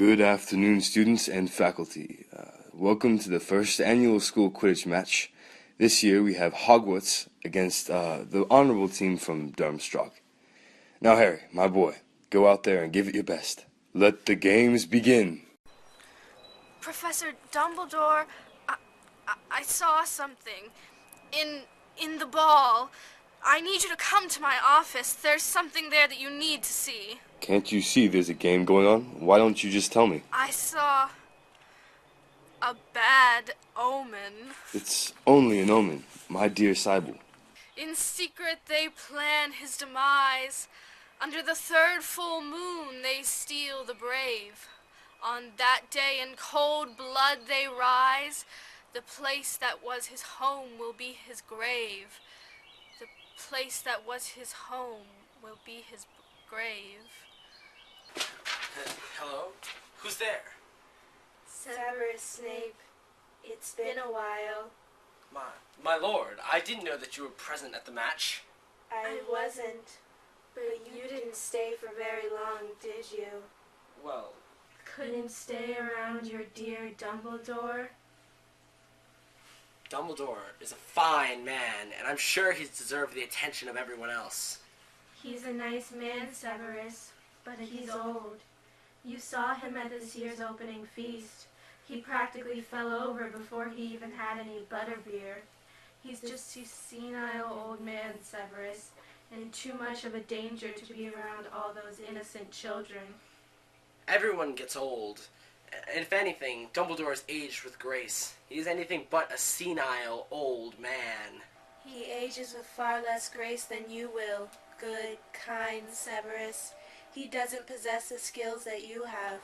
Good afternoon, students and faculty. Welcome to the first annual school Quidditch match. This year we have Hogwarts against the honorable team from Durmstrang. Now, Harry, my boy, go out there and give it your best. Let the games begin. Professor Dumbledore, I saw something in the ball. I need you to come to my office. There's something there that you need to see. Can't you see there's a game going on? Why don't you just tell me? I saw a bad omen. It's only an omen, my dear Sybil. In secret they plan his demise. Under the third full moon they steal the brave. On that day in cold blood they rise. The place that was his home will be his grave. The place that was his home will be his grave. Hello? Who's there? Severus Snape. It's been a while. My lord, I didn't know that you were present at the match. I wasn't. But you didn't stay for very long, did you? Well, Couldn't stay around your dear Dumbledore? Dumbledore is a fine man, and I'm sure he's deserved the attention of everyone else. He's a nice man, Severus, but he's old. You saw him at this year's opening feast. He practically fell over before he even had any butterbeer. He's just too senile old man, Severus, and too much of a danger to be around all those innocent children. Everyone gets old. If anything, Dumbledore is aged with grace. He is anything but a senile old man. He ages with far less grace than you will, good, kind Severus. He doesn't possess the skills that you have.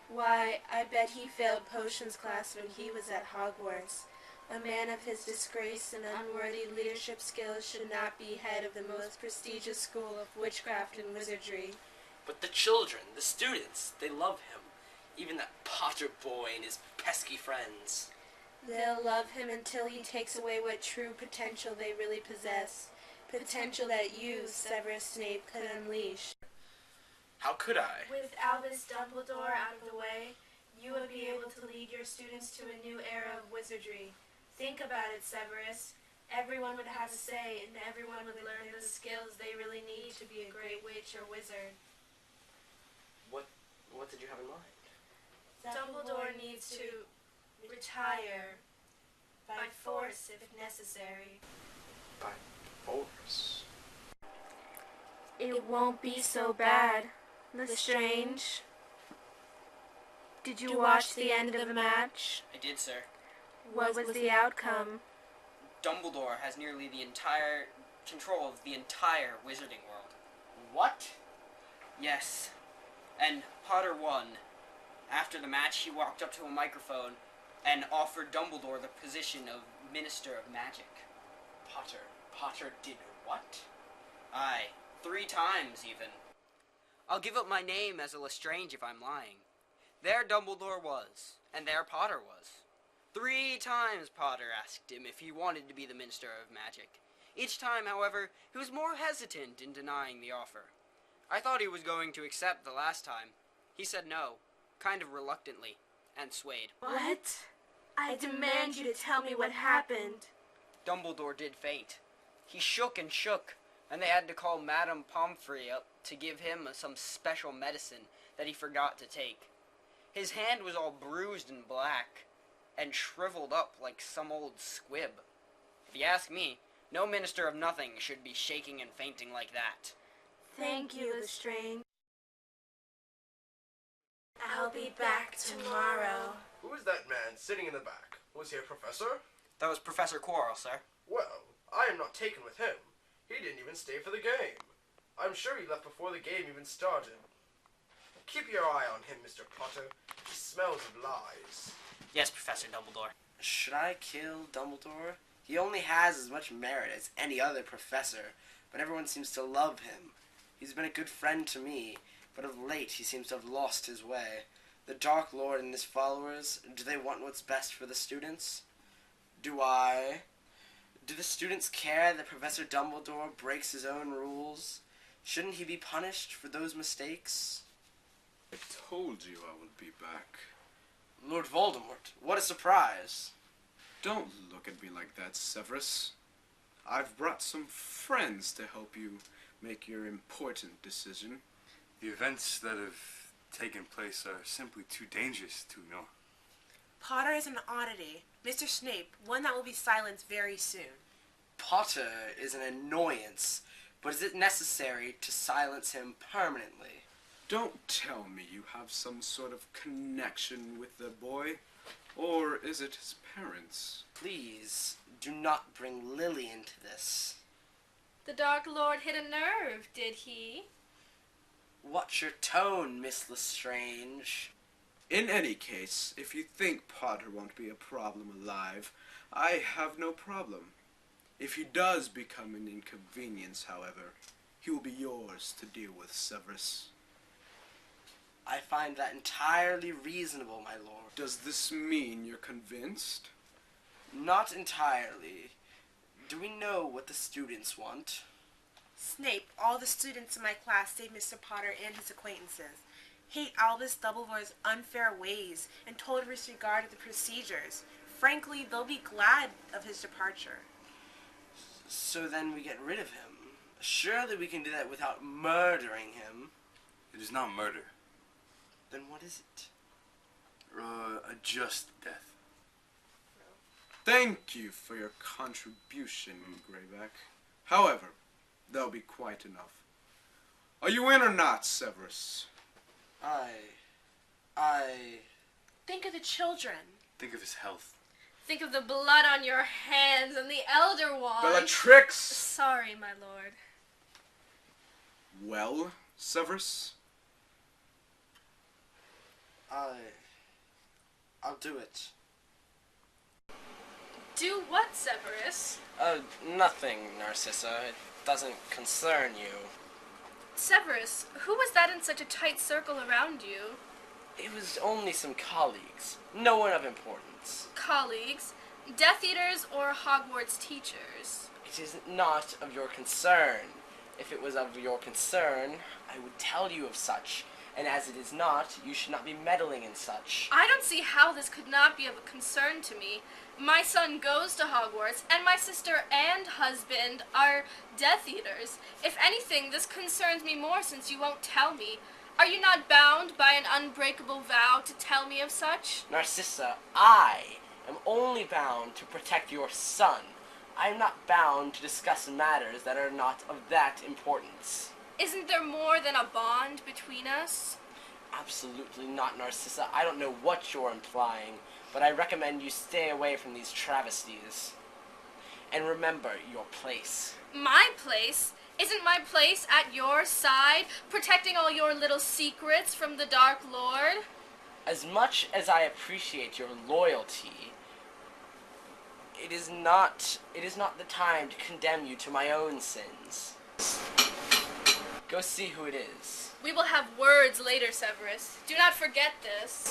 Why, I bet he failed potions class when he was at Hogwarts. A man of his disgrace and unworthy leadership skills should not be head of the most prestigious school of witchcraft and wizardry. But the children, the students, they love him. Even that Potter boy and his pesky friends. They'll love him until he takes away what true potential they really possess. Potential that you, Severus Snape, could unleash. How could I? With Albus Dumbledore out of the way, you would be able to lead your students to a new era of wizardry. Think about it, Severus. Everyone would have a say, and everyone would learn the skills they really need to be a great witch or wizard. What did you have in mind? Dumbledore needs to retire by force if necessary. By force? It won't be so bad, Lestrange. Did you watch the end of the match? I did, sir. What was the outcome? Dumbledore has nearly the entire control of the entire wizarding world. What? Yes. And Potter won. After the match, he walked up to a microphone and offered Dumbledore the position of Minister of Magic. Potter did what? Aye, 3 times even. I'll give up my name as a Lestrange if I'm lying. There Dumbledore was, and there Potter was. 3 times Potter asked him if he wanted to be the Minister of Magic. Each time, however, he was more hesitant in denying the offer. I thought he was going to accept the last time. He said no, kind of reluctantly, and swayed. What? I demand you to tell me what happened. Dumbledore did faint. He shook and shook, and they had to call Madame Pomfrey up to give him some special medicine that he forgot to take. His hand was all bruised and black, and shriveled up like some old squib. If you ask me, no minister of nothing should be shaking and fainting like that. Thank you, Lestrange. I'll be back tomorrow. Who is that man sitting in the back? Was he a professor? That was Professor Quirrell, sir. Well, I am not taken with him. He didn't even stay for the game. I'm sure he left before the game even started. Keep your eye on him, Mr. Potter. He smells of lies. Yes, Professor Dumbledore. Should I kill Dumbledore? He only has as much merit as any other professor, but everyone seems to love him. He's been a good friend to me, but of late he seems to have lost his way. The Dark Lord and his followers, do they want what's best for the students? Do I? Do the students care that Professor Dumbledore breaks his own rules? Shouldn't he be punished for those mistakes? I told you I would be back. Lord Voldemort, what a surprise. Don't look at me like that, Severus. I've brought some friends to help you make your important decision. The events that have taken place are simply too dangerous to ignore. Potter is an oddity. Mr. Snape, one that will be silenced very soon. Potter is an annoyance, but is it necessary to silence him permanently? Don't tell me you have some sort of connection with the boy. Or is it his parents? Please, do not bring Lily into this. The Dark Lord hit a nerve, did he? Watch your tone, Miss Lestrange. In any case, if you think Potter won't be a problem alive, I have no problem. If he does become an inconvenience, however, he will be yours to deal with, Severus. I find that entirely reasonable, my lord. Does this mean you're convinced? Not entirely. Do we know what the students want? Snape, all the students in my class, save Mr. Potter and his acquaintances, hate Albus Dumbledore's unfair ways and total disregard of the procedures. Frankly, they'll be glad of his departure. So then we get rid of him. Surely we can do that without murdering him. It is not murder. Then what is it? A just death. Thank you for your contribution, Greyback. However, that'll be quite enough. Are you in or not, Severus? Think of the children. Think of his health. Think of the blood on your hands and the Elder Wand. Bellatrix! Sorry, my lord. Well, Severus? I'll do it. Do what, Severus? Nothing, Narcissa. It doesn't concern you. Severus, who was that in such a tight circle around you? It was only some colleagues. No one of importance. Colleagues? Death Eaters or Hogwarts teachers? It is not of your concern. If it was of your concern, I would tell you of such. And as it is not, you should not be meddling in such. I don't see how this could not be of a concern to me. My son goes to Hogwarts, and my sister and husband are Death Eaters. If anything, this concerns me more since you won't tell me. Are you not bound by an unbreakable vow to tell me of such? Narcissa, I am only bound to protect your son. I am not bound to discuss matters that are not of that importance. Isn't there more than a bond between us? Absolutely not, Narcissa. I don't know what you're implying, but I recommend you stay away from these travesties. And remember your place. My place? Isn't my place at your side, protecting all your little secrets from the Dark Lord? As much as I appreciate your loyalty, it is not the time to condemn you to my own sins. Go see who it is. We will have words later, Severus. Do not forget this.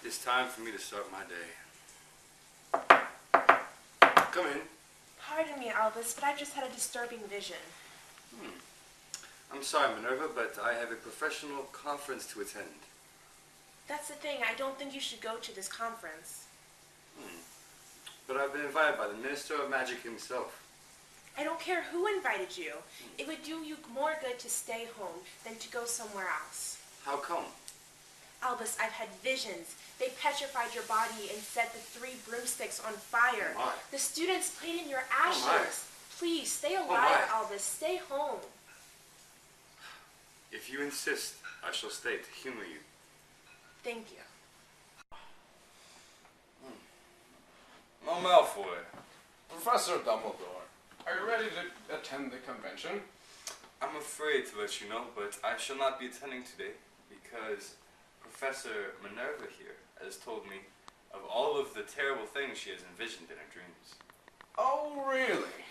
It's time for me to start my day. Come in. Pardon me, Albus, but I've just had a disturbing vision. I'm sorry, Minerva, but I have a professional conference to attend. That's the thing, I don't think you should go to this conference. But I've been invited by the Minister of Magic himself. I don't care who invited you. It would do you more good to stay home than to go somewhere else. How come? Albus, I've had visions. They petrified your body and set the 3 broomsticks on fire. Oh my. The students played in your Oh my. ashes. Please, stay alive, my. Albus. Stay home. If you insist, I shall stay to humor you. Thank you. Oh, Malfoy. Professor Dumbledore, are you ready to attend the convention? I'm afraid to let you know, but I shall not be attending today because Professor Minerva here has told me of all of the terrible things she has envisioned in her dreams. Oh, really?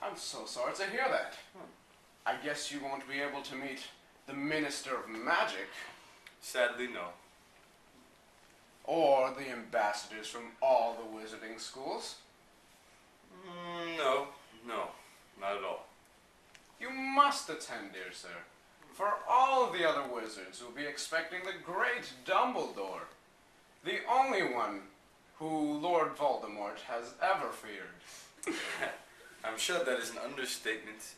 I'm so sorry to hear that. I guess you won't be able to meet the Minister of Magic. Sadly, no. Or the ambassadors from all the wizarding schools? No, not at all. You must attend, dear sir. For all the other wizards will be expecting the great Dumbledore, the only one who Lord Voldemort has ever feared. I'm sure that is an understatement,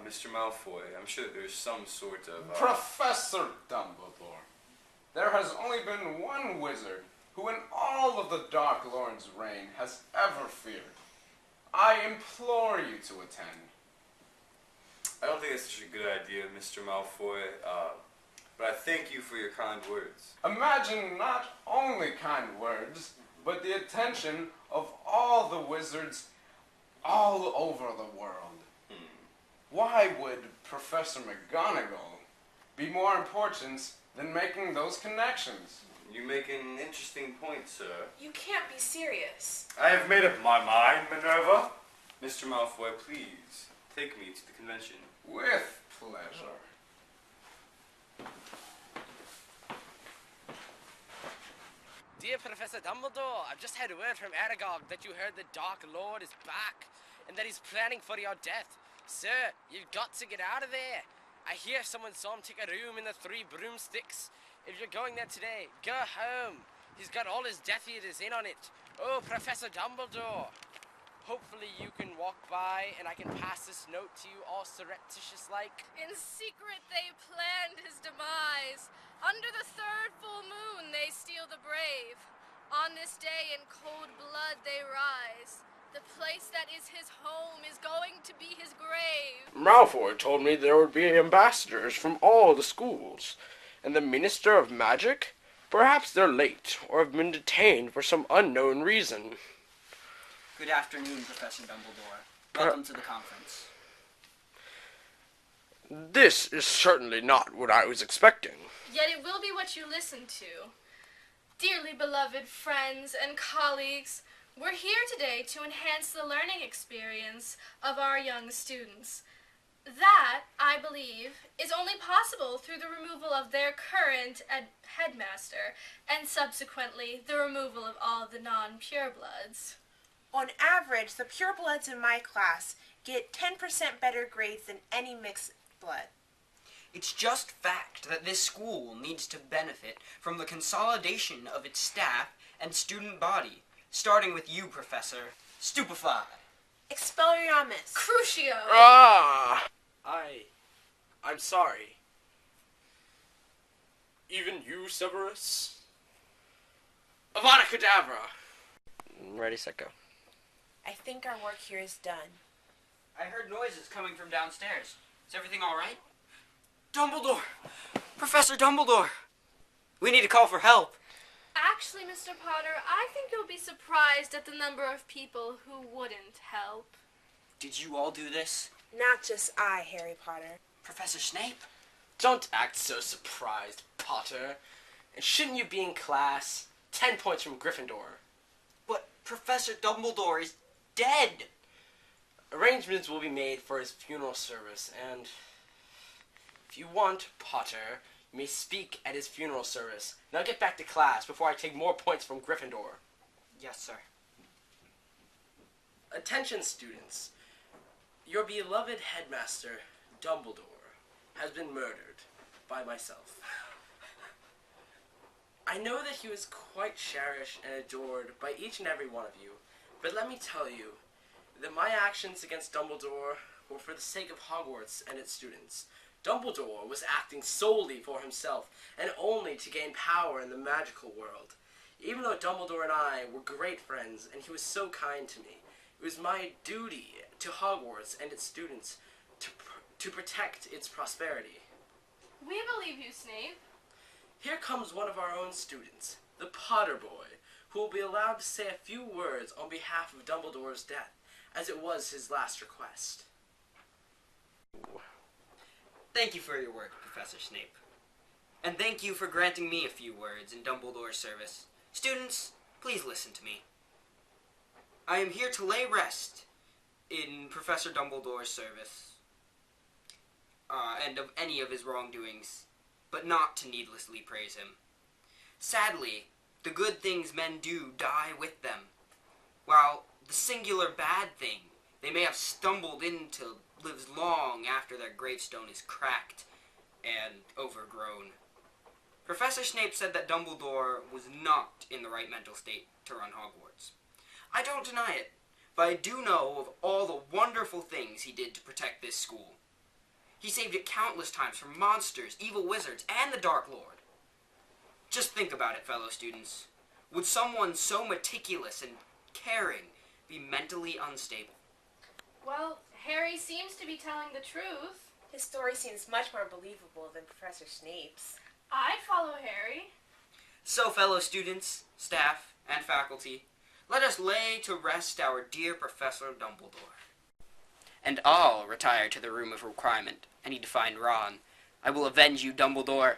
Mr. Malfoy. I'm sure that there's some sort of... Professor Dumbledore, there has only been one wizard who in all of the Dark Lord's reign has ever feared. I implore you to attend. I don't think that's such a good idea, Mr. Malfoy, but I thank you for your kind words. Imagine not only kind words, but the attention of all the wizards all over the world. Why would Professor McGonagall be more important than making those connections? You make an interesting point, sir. You can't be serious. I have made up my mind, Minerva. Mr. Malfoy, please, take me to the convention. With pleasure. Dear Professor Dumbledore, I've just had word from Aragog that you heard the Dark Lord is back, and that he's planning for your death. Sir, you've got to get out of there. I hear someone saw him take a room in the Three Broomsticks. If you're going there today, go home. He's got all his Death Eaters in on it. Oh, Professor Dumbledore. Hopefully you can walk by and I can pass this note to you all surreptitious-like. In secret they planned his demise. Under the third full moon they steal the brave. On this day in cold blood they rise. The place that is his home is going to be his grave. Malfoy told me there would be ambassadors from all the schools. And the Minister of Magic? Perhaps they're late, or have been detained for some unknown reason. Good afternoon, Professor Dumbledore. Welcome to the conference. This is certainly not what I was expecting. Yet it will be what you listen to. Dearly beloved friends and colleagues, we're here today to enhance the learning experience of our young students. That, I believe, is only possible through the removal of their current headmaster, and subsequently the removal of all the non-purebloods. On average, the purebloods in my class get 10% better grades than any mixed blood. It's just fact that this school needs to benefit from the consolidation of its staff and student body, starting with you, Professor. Stupefy. Expelliarmus. Crucio. Ah! I'm sorry. Even you, Severus? Avada Kedavra! Ready, set, go. I think our work here is done. I heard noises coming from downstairs. Is everything all right? Dumbledore! Professor Dumbledore! We need to call for help. Actually, Mr. Potter, I think you'll be surprised at the number of people who wouldn't help. Did you all do this? Not just I, Harry Potter. Professor Snape? Don't act so surprised, Potter. And shouldn't you be in class? 10 points from Gryffindor. But Professor Dumbledore is dead. Arrangements will be made for his funeral service, and if you want, Potter, you may speak at his funeral service. Now get back to class before I take more points from Gryffindor. Yes, sir. Attention, students. Your beloved headmaster, Dumbledore, has been murdered by myself. I know that he was quite cherished and adored by each and every one of you, but let me tell you that my actions against Dumbledore were for the sake of Hogwarts and its students. Dumbledore was acting solely for himself, and only to gain power in the magical world. Even though Dumbledore and I were great friends, and he was so kind to me, it was my duty to Hogwarts and its students to protect its prosperity. We believe you, Snape. Here comes one of our own students, the Potter Boy, who will be allowed to say a few words on behalf of Dumbledore's death, as it was his last request. Thank you for your work, Professor Snape. And thank you for granting me a few words in Dumbledore's service. Students, please listen to me. I am here to lay rest in Professor Dumbledore's service, and of any of his wrongdoings, but not to needlessly praise him. Sadly, The good things men do die with them, while the singular bad thing they may have stumbled into lives long after their gravestone is cracked and overgrown. Professor Snape said that Dumbledore was not in the right mental state to run Hogwarts. I don't deny it, but I do know of all the wonderful things he did to protect this school. He saved it countless times from monsters, evil wizards, and the Dark Lord. Just think about it, fellow students. Would someone so meticulous and caring be mentally unstable? Well, Harry seems to be telling the truth. His story seems much more believable than Professor Snape's. I follow Harry. So, fellow students, staff, and faculty, let us lay to rest our dear Professor Dumbledore. And all retire to the room of requirement. I need to find Ron. I will avenge you, Dumbledore.